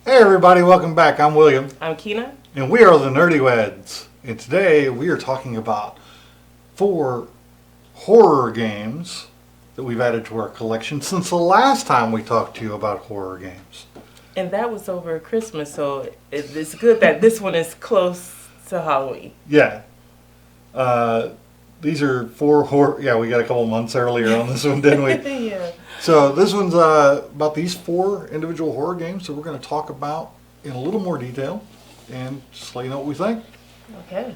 Hey everybody, welcome back. I'm William. I'm Keena. And we are the Nerdyweds. And today we are talking about 4 horror games that we've added to our collection since the last time we talked to you about horror games. And that was over Christmas, so it's good that this one is close to Halloween. Yeah. These are 4 horror... Yeah, we got a couple months earlier on this one, didn't we? Yeah. So this one's about these 4 individual horror games that we're going to talk about in a little more detail and just let you know what we think. Okay.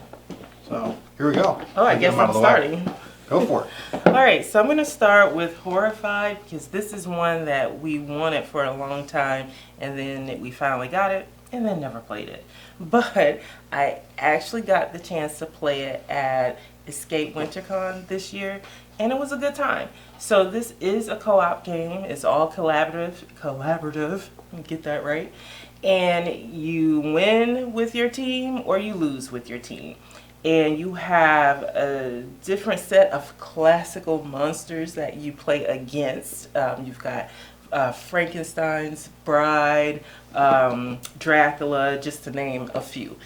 So here we go. Oh, I guess I'm starting. Go for it. All right, so I'm going to start with Horrified because this is one that we wanted for a long time and then we finally got it and then never played it. But I actually got the chance to play it at Escape WinterCon this year and it was a good time. So this is a co-op game. It's all collaborative, get that right. And you win with your team or you lose with your team. And you have a different set of classical monsters that you play against. You've got Frankenstein's bride, Dracula, just to name a few.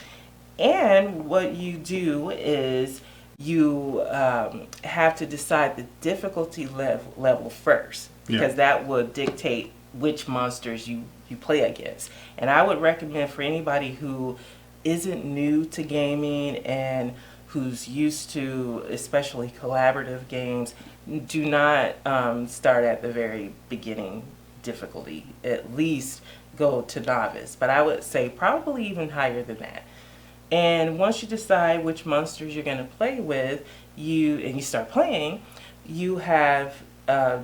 And what you do is you have to decide the difficulty level first, because that will dictate which monsters you play against. And I would recommend for anybody who isn't new to gaming and who's used to especially collaborative games, do not start at the very beginning difficulty. At least go to novice, but I would say probably even higher than that. And once you decide which monsters you're going to play with, you start playing, you have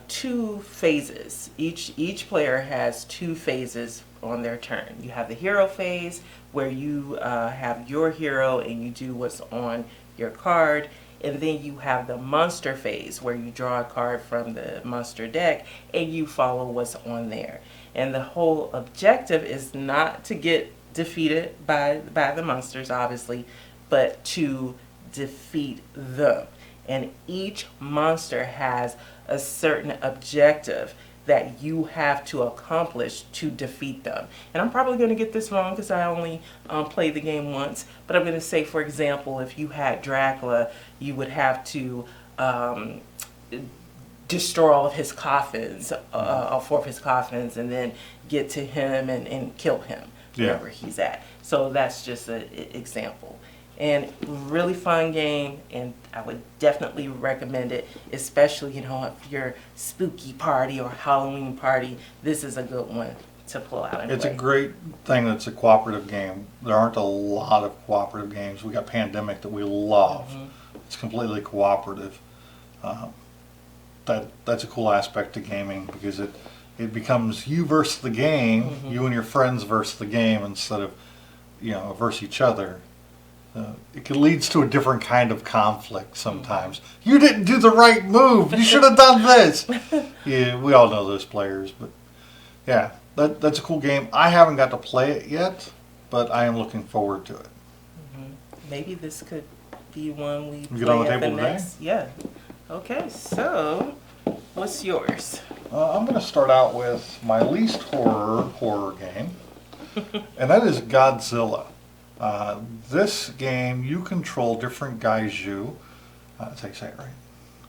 2 phases. Each player has 2 phases on their turn. You have the hero phase where you have your hero and you do what's on your card, and then you have the monster phase where you draw a card from the monster deck and you follow what's on there. And the whole objective is not to get defeated by the monsters, obviously, but to defeat them. And each monster has a certain objective that you have to accomplish to defeat them. And I'm probably going to get this wrong because I only played the game once, but I'm going to say, for example, if you had Dracula, you would have to destroy all of his coffins, all 4 of his coffins, and then get to him and kill him wherever he's at. So that's just an example. And really fun game, and I would definitely recommend it, especially, if you're spooky party or Halloween party, this is a good one to pull out and It's play. a great thing that's a cooperative game. There aren't a lot of cooperative games. We got Pandemic that we love. It's completely cooperative. That's a cool aspect to gaming because it becomes you versus the game, you and your friends versus the game instead of, versus each other. It leads to a different kind of conflict sometimes. You didn't do the right move. You should have done this. Yeah, we all know those players, but yeah, that's a cool game. I haven't got to play it yet, but I am looking forward to it. Maybe this could be one we get play on the at table the today? next. Yeah. Okay, so what's yours? I'm going to start out with my least horror game, and that is Godzilla. This game, you control different gaiju, that's how you say it right,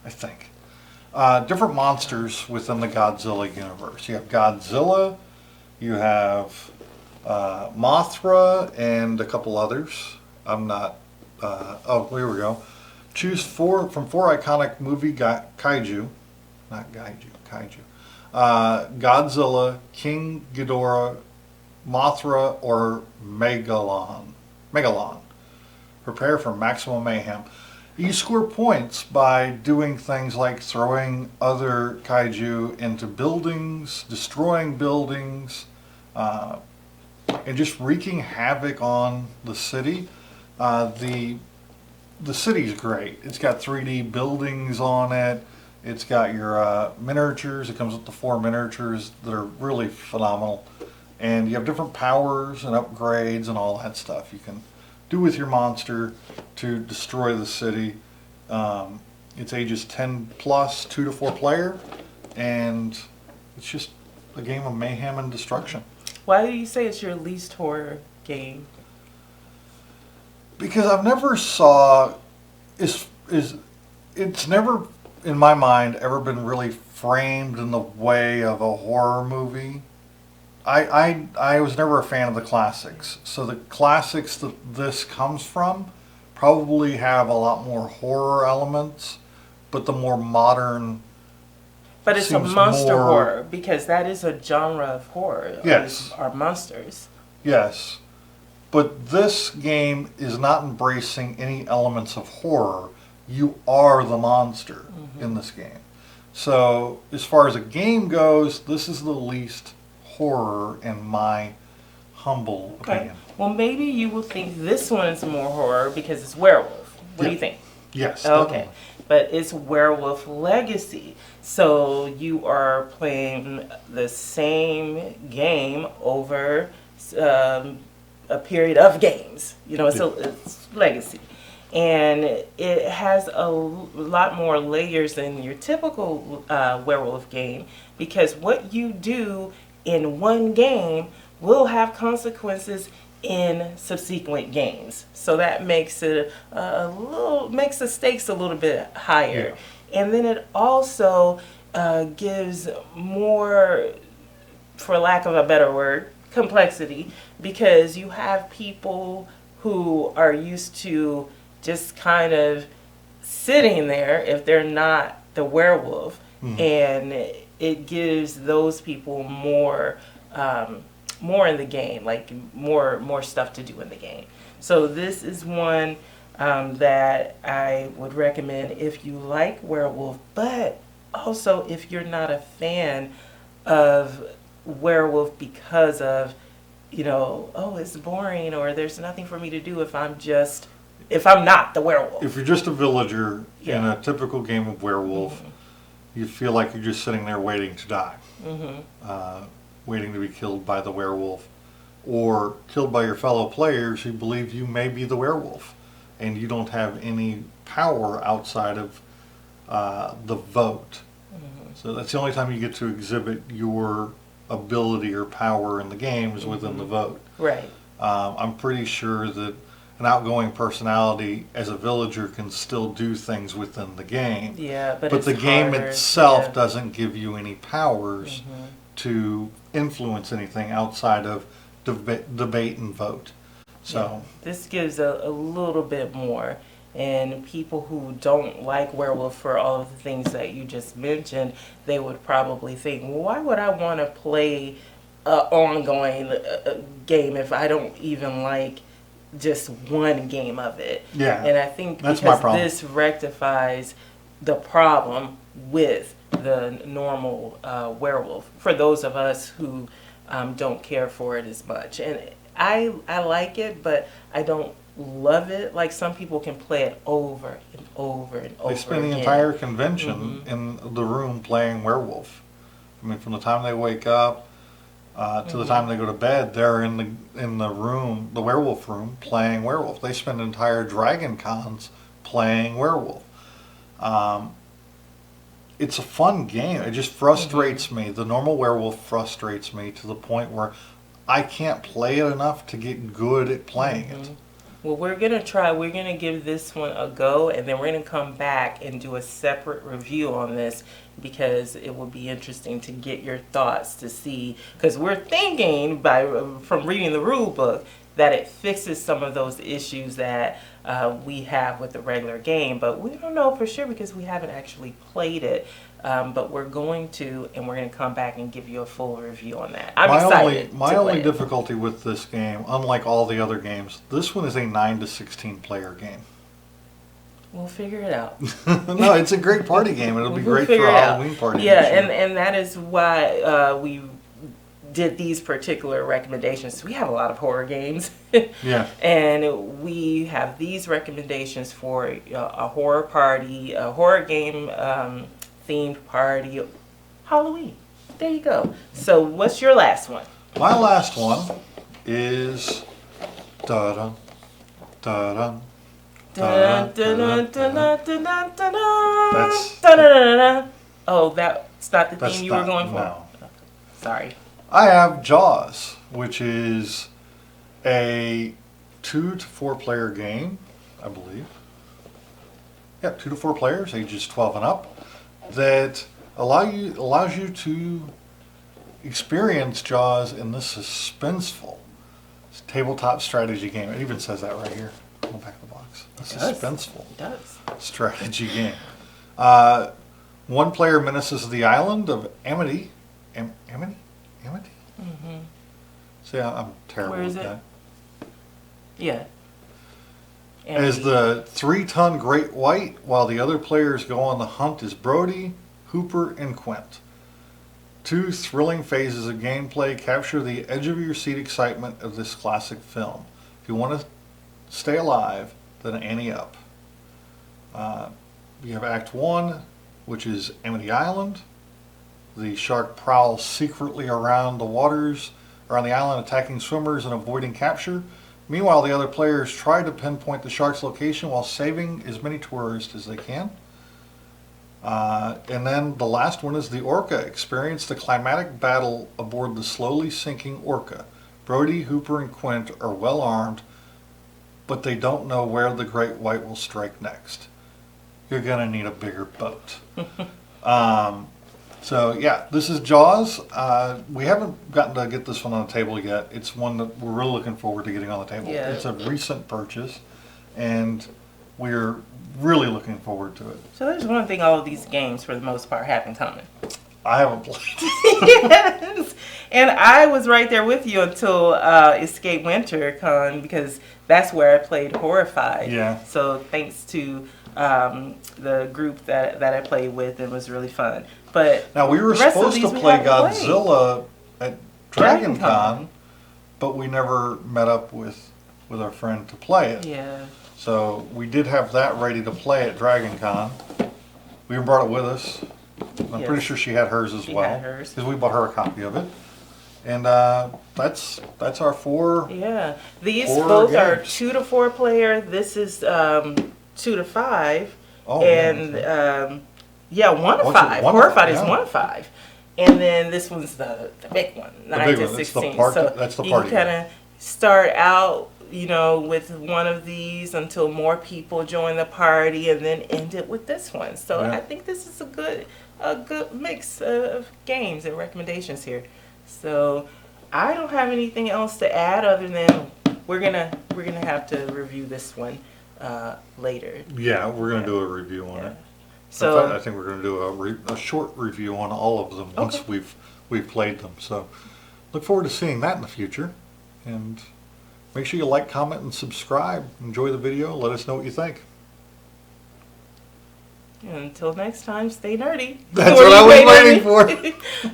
I think. Different monsters within the Godzilla universe. You have Godzilla, you have Mothra, and a couple others. I'm not, here we go. Choose 4 from 4 iconic movie kaiju, not gaiju, kaiju. Godzilla, King Ghidorah, Mothra, or Megalon. Prepare for maximum mayhem. You score points by doing things like throwing other kaiju into buildings, destroying buildings, and just wreaking havoc on the city. The city's great. It's got 3D buildings on it. It's got your miniatures. It comes with the 4 miniatures that are really phenomenal. And you have different powers and upgrades and all that stuff you can do with your monster to destroy the city. It's ages 10 plus, 2 to 4 player, and it's just a game of mayhem and destruction. Why do you say it's your least horror game? Because I've never saw it's never in my mind ever been really framed in the way of a horror movie. I was never a fan of the classics, so the classics that this comes from probably have a lot more horror elements, but the more modern. But it's a seems monster more- horror, because that is a genre of horror. Yes. Are monsters. Yes, but this game is not embracing any elements of horror. You are the monster in this game. So as far as a game goes, this is the least horror in my humble Okay. opinion. Well, maybe you will think this one is more horror because it's werewolf. What do you think? Yes. Okay. Definitely. But it's Werewolf Legacy. So you are playing the same game over a period of games. You know, it's Legacy. And it has a lot more layers than your typical werewolf game, because what you do in one game will have consequences in subsequent games. So that makes it makes the stakes a little bit higher. And then it also gives more, for lack of a better word, complexity, because you have people who are used to just kind of sitting there if they're not the werewolf, and it gives those people more in the game, like more stuff to do in the game. So this is one that I would recommend if you like werewolf, but also if you're not a fan of werewolf because of, oh, it's boring, or there's nothing for me to do if I'm not the werewolf. If you're just a villager in Yeah. a typical game of werewolf, you feel like you're just sitting there waiting to die, waiting to be killed by the werewolf, or killed by your fellow players who believe you may be the werewolf, and you don't have any power outside of the vote. So that's the only time you get to exhibit your ability or power in the game is within the vote. Right. I'm pretty sure that an outgoing personality as a villager can still do things within the game. Yeah, but But it's the game harder. itself Yeah. doesn't give you any powers to influence anything outside of debate and vote. So This gives a little bit more. And people who don't like werewolf for all of the things that you just mentioned, they would probably think, well, why would I want to play an ongoing game if I don't even like just one game of it? Yeah, And I think that's because my problem. this rectifies the problem with the normal werewolf for those of us who don't care for it as much. And I like it, but I don't love it. Like some people can play it over and over and over they spend the again. entire convention in the room playing werewolf. I mean, from the time they wake up to the time they go to bed, they're in the room, the werewolf room, playing werewolf. They spend entire Dragon Cons playing werewolf. It's a fun game. It just frustrates me. The normal werewolf frustrates me to the point where I can't play it enough to get good at playing it. Well, we're going to give this one a go, and then we're going to come back and do a separate review on this, because it will be interesting to get your thoughts to see, because we're thinking from reading the rule book that it fixes some of those issues that we have with the regular game, but we don't know for sure because we haven't actually played it. But we're going to come back and give you a full review on that. I'm excited. My to only play it. difficulty with this game, unlike all the other games, this one is a 9 to 16 player game. We'll figure it out. No, it's a great party game. It'll be We'll great figure for a it out. Halloween party. Yeah, this year. and that is why we did these particular recommendations. We have a lot of horror games. Yeah. And we have these recommendations for a horror party, a horror game themed party, Halloween. There you go. So what's your last one? My last one is da-dun, da-dun, Dun, dun, dun, dun, dun, dun, dun, dun, dun. That's- Dun, dun, dun, dun. Oh, that's not the That's theme you were not- going for? no. Sorry. I have Jaws, which is a 2 to 4 player game, I believe. Yeah, 2 to 4 players, ages 12 and up, that allows you to experience Jaws in this suspenseful tabletop strategy game. It even says that right here on the back of the box. A suspenseful strategy game. One player menaces the island of Amity. Amity? Mm-hmm. See, I'm terrible Where is with it? that. Yeah. As the 3-ton great white, while the other players go on the hunt as Brody, Hooper, and Quint. 2 thrilling phases of gameplay capture the edge of your seat excitement of this classic film. If you want to stay alive, then ante up. You have Act 1, which is Amity Island. The shark prowls secretly around the waters, around the island, attacking swimmers and avoiding capture. Meanwhile, the other players try to pinpoint the shark's location while saving as many tourists as they can. And then the last one is the Orca. Experience the climatic battle aboard the slowly sinking Orca. Brody, Hooper, and Quint are well armed, but they don't know where the great white will strike next. You're going to need a bigger boat. So yeah, this is Jaws. We haven't gotten to get this one on the table yet. It's one that we're really looking forward to getting on the table. Yeah. It's a recent purchase, and we're really looking forward to it. So there's one thing all of these games, for the most part, have in common. I haven't played. Yes, and I was right there with you until Escape Winter Con, because that's where I played Horrified. Yeah. So thanks to the group that I played with, it was really fun. But Now we were the rest of supposed to these we play haven't played. Godzilla at Dragon DragonCon. Con, but we never met up with our friend to play it. Yeah. So we did have that ready to play at Dragon Con. We even brought it with us. I'm Yes. pretty sure she had hers as She well. had hers. Because we bought her a copy of it. And that's our 4. Yeah. These Four both are games. 2 to 4 player. This is 2 to 5. Oh, And yeah. yeah, 1 to Oh, it's 5. 1 to Horrified 5, is yeah. 1 to 5. And then this one's the big one, 9 big to one. That's the 16. party- so that's the you party can kind of start out, with one of these until more people join the party, and then end it with this one. So Yeah. I think this is a good mix of games and recommendations here. So I don't have anything else to add other than we're gonna have to review this one later. Yeah, we're going to Yeah. do a review on Yeah. it. So In fact, I think we're going to do a short review on all of them once Okay. we've played them. So look forward to seeing that in the future. And make sure you like, comment, and subscribe. Enjoy the video. Let us know what you think. until next time, stay nerdy. That's what I was waiting for.